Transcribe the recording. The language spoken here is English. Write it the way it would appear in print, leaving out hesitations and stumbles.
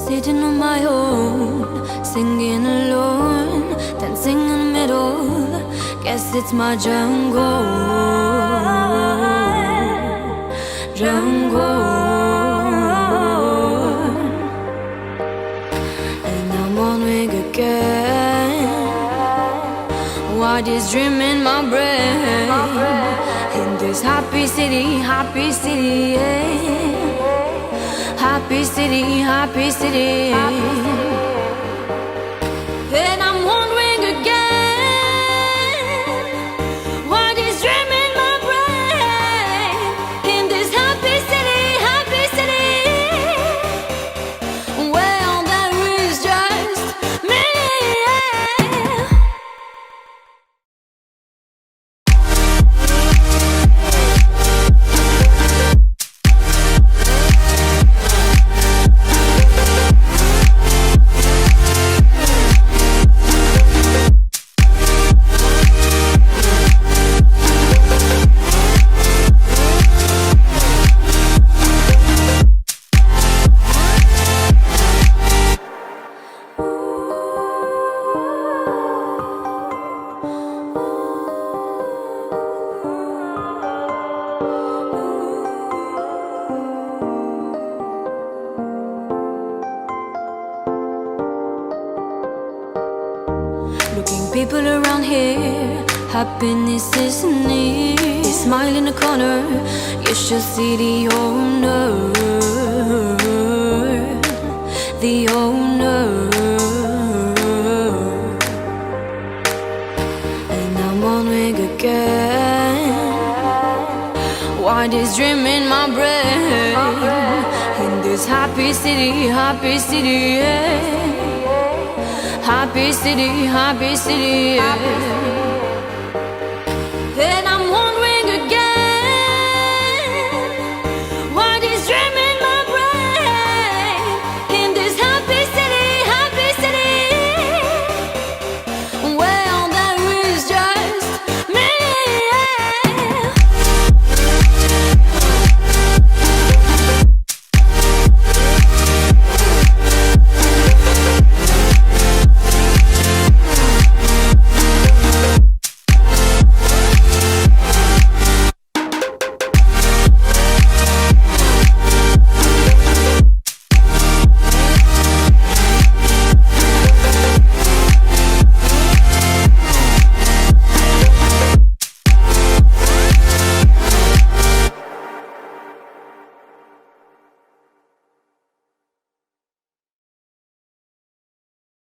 Sitting on my own, singing alone, dancing in the middle. Guess it's my jungle, jungle. And I'm on wing again. What is dream in my brain? In this happy city, yeah. Happy city, happy city. And I'm wondering again, what is dream in my brain? In this happy city, well, there is just me. Looking people around here, happiness is near. They smile in the corner, you should see the owner, the owner. And I'm on wing again. Why this dream in my brain? In this happy city, yeah. Happy city, yeah.